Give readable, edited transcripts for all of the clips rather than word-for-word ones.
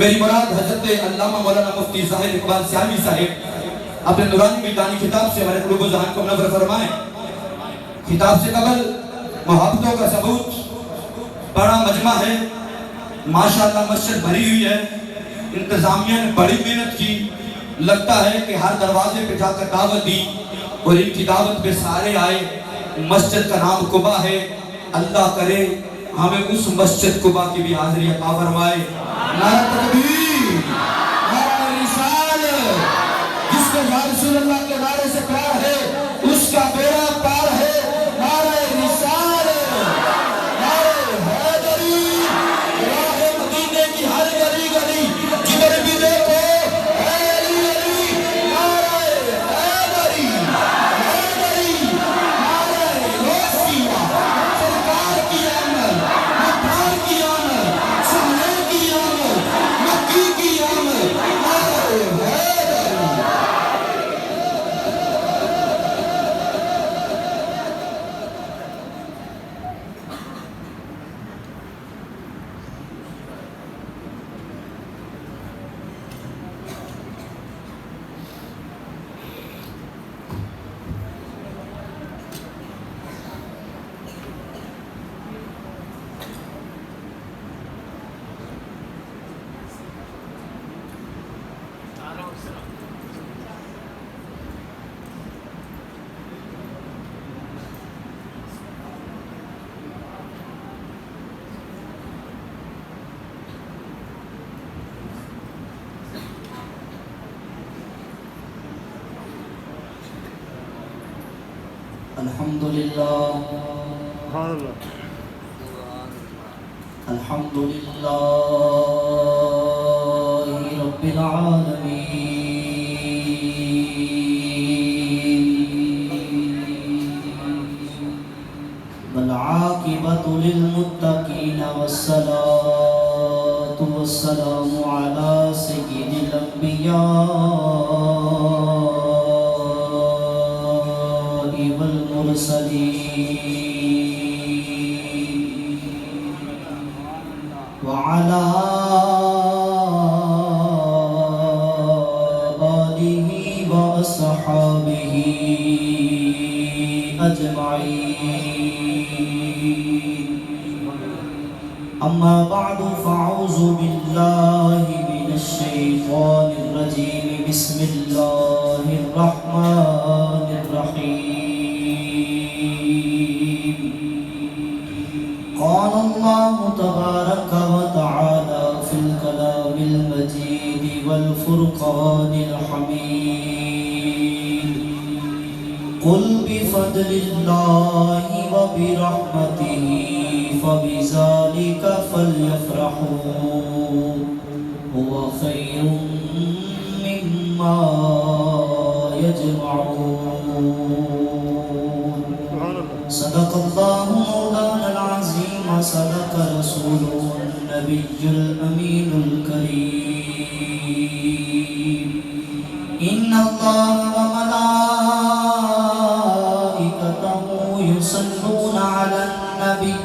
میری مراد حضرت علامہ مولانا مفتی ظاہر اقبال سیامی صاحب اپنے نورانی میدانی کتاب سے ہمارے قلوب و ذہن کو منور فرمائیں۔ کتاب سے قبل محبتوں کا ثبوت، بڑا مجمع ہے، ماشاءاللہ مسجد بھری ہوئی ہے، انتظامیہ نے بڑی محنت کی، لگتا ہے کہ ہر دروازے پہ جا کر دعوت دی اور ان کی دعوت پہ سارے آئے۔ مسجد کا نام قبا ہے، اللہ کرے ہمیں اس مسجد قبا کی بھی حاضری عطا فرمائے۔ نعرہ تکبیر، نعرہ رسالت، جس کو یا رسول اللہ کے نعرے سے پیار ہے اس کا بیڑا پار ہے۔ نعرہ رسالت، نعرہ حیدری، راہ مدینے کی ہر گلی گلی جدھر بھی دیکھو اے علی علی، نعرہ حیدری، حیدری، نعرہ روسیہ، سرکار کی آمد، مطار کی آمد، سہنے کی آمد، مکی کی آمد، نعرہ حیدری۔ الحمدللہ الحمدللہ رب العالمین والعاقبۃ للمتقین والصلاة والسلام علی سید الانبیاء وعلى آلہ وأصحابہ أجمعین، اما بعد فاعوذ باللہ من الشیطان الرجیم، بسم اللہ الرحمن الرحیم۔ قال اللہ تبارک وتعالی فی الکلام المجید والفرقان الحمید، قل بفضل اللہ وبرحمتہ فبذلک فلیفرحوا هو خیر مما یجمعون۔ صدق اللہ مولانا العظیم، صدق رسوله النبی الامین الکریم۔ ان اللہ وملائکتہ یصلون علی النبی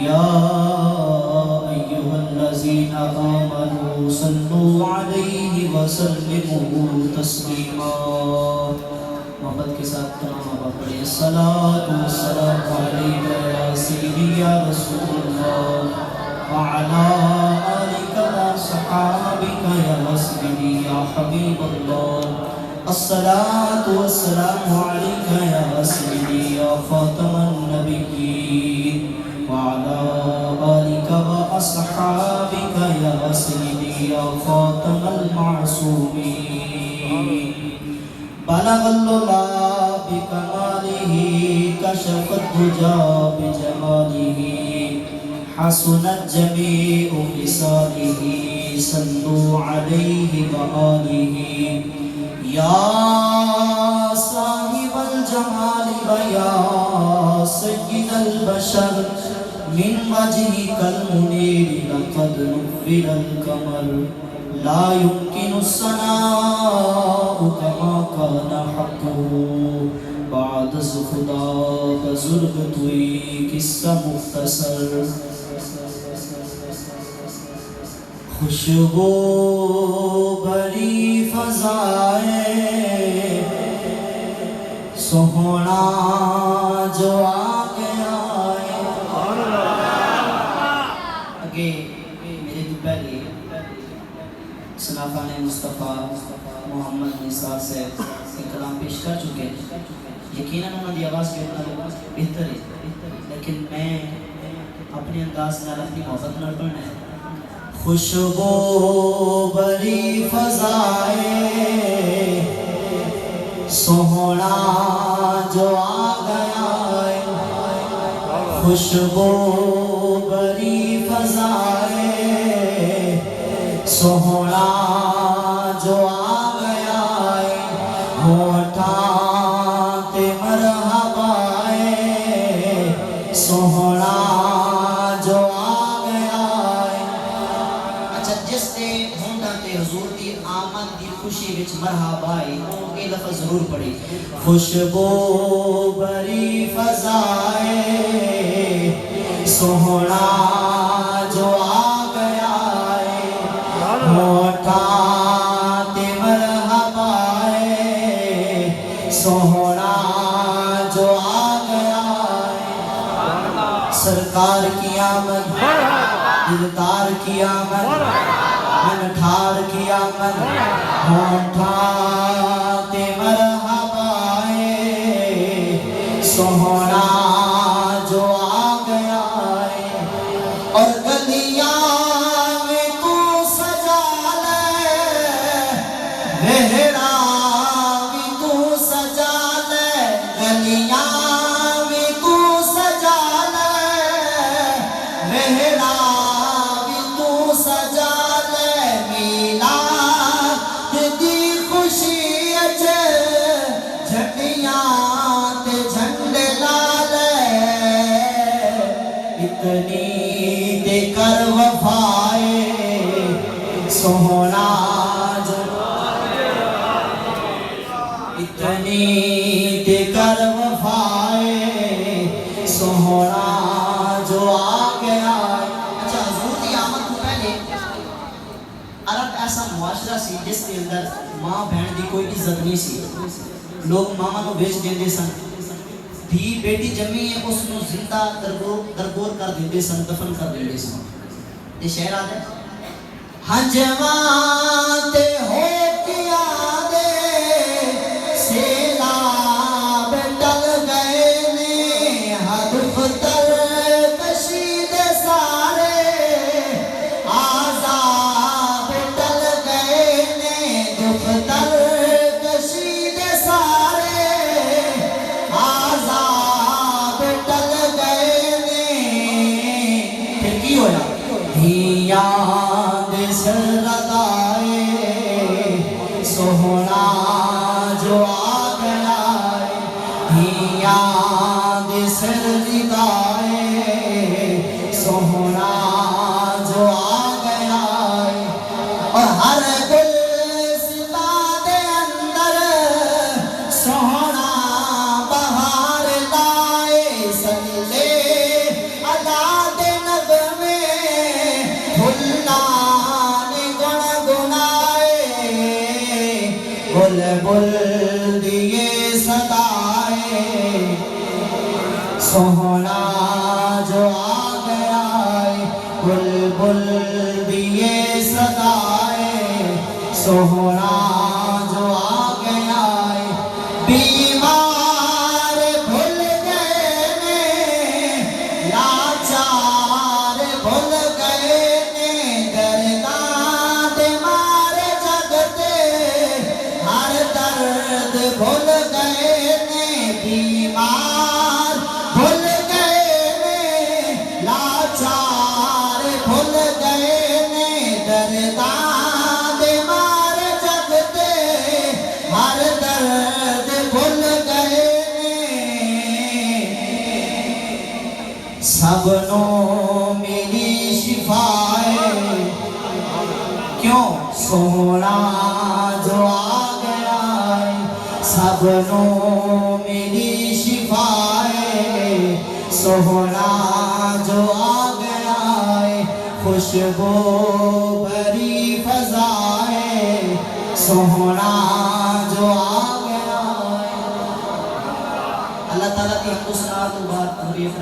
یا ایہا الذین آمنوا صلوا علیہ وسلموا تسلیما۔ محبت کے ساتھ تمام آبا پڑھیں، الصلاۃ والسلام علیک یا سیدی یا رسول اللہ وعلی آلک وصحابک یا سیدی یا حبیب اللہ، الصلاۃ والسلام علیک یا سیدی یا خاتم النبیین وعلی آلک واصحابک یا سیدی یا خاتم المعصومین۔ بلغ العلا بکمالہ، کشف الدجا بجمالہ، حسنت جمیع خصالہ، صلوا علیہ وآلہ۔ یا صاحب الجمال ویا سید البشر، من وجهك المنیر لقد نور القمر، لا يمكن الثناء كما كان حقه بعد از خدا بزرگ توی قصہ مختصر۔ خوشبو بری فضائے سوہنا جو آ گیا ہے. اگے میرے تو پہلے سنافان مصطفیٰ محمد نثار سے کلام پیش کر چکے. یقیناً انہوں نے آواز بہتر ہے، لیکن میں اپنے انداز نال اپنی محبت نال پڑھنا ہے. خوشبو بری فضائے سوہنا جو آ گیا ہے. خوشبو بری فضائے سوہنا جو آ گیا ہے. ہوٹھاں تے مرحبا ہے سوہنا جو آ گیا ہے. اچھا جس تے ہونٹاں تے حضور دی آمد دی خوشی وچ مرحبا ہے وہ یہ لفظ ضرور پڑھے. خوشبو بری فضائے سوہنا جو آ گیا ہے. ہوٹھاں تے مرحبا ہے سوہنا جو آ گیا ہے. سرکار کی آمد دلدار کی آمد منٹھار کی آمد ہوٹھاں تے مرحبا ہے سوہنا جو آ گیا ہے. اور گلیاں میں تو سجا لے رہڑا بھی تو سجا لے. گلیاں میں تو سجا لے رہڑا بھی تو سجا لے. میلاد دی خوشی اچ جھنڈیاں تے جھنڈے لا لے. اتنی تے کر وفائے سوہنا جو اتنی تے کر وفائے سوہنا جو آ گیا ہے. اچھا حضور کی آمد کو پہلے عرب ایسا معاشرہ سی جس کے اندر ماں بہن دی کوئی عزت نہیں سی. لوگ ماما کو بیچ دیندے سن. دھی بیٹی جمی ہے اس نو زندہ درگور کر دیندے سن، دفن کر دیندے سن. یہ شعر آتا ہے ہنجواں تے ہو کیا دے سیلاب ٹل گئے نے. ہدفتر کشید سارے آزاد ٹل گئے نے. دفتر کشید سارے آزاد ٹل گئے نے. پھر کی ہویا دھیان دے سر لگائے سوہنا جو آ گیا ہے. دھیان دے سر لگائے سوہنا جو آ گیا ہے. اور ہر گلستہ دے اندر سوہنا بہار لائے. صلی اللہ دے نغمے بھلان گنگنائے. بلبل دیے صدائے سوہنا جو آ گیا ہے. بلبل دیے صدائے سوہنا جو آ گیا ہے. بیمار بھول گئے نے لاچار بھول گئے نے. درداں دے مارے جگتے ہر درد بھول گئے نے. بیمار بھول گئے نے لاچار بھول گئے نے. درداں دے مارے جگتے ہر درد بھول گئے نے. سب نو میری شفائے کیوں سوہنا جو آ گیا ہے. سب نو میری شفائے سوہنا جو آ گیا ہے. خوشبو بری سوہنا جو آ گیا. اللہ تعالیٰ کی حمد و ثنا تو بعد نبی اکرم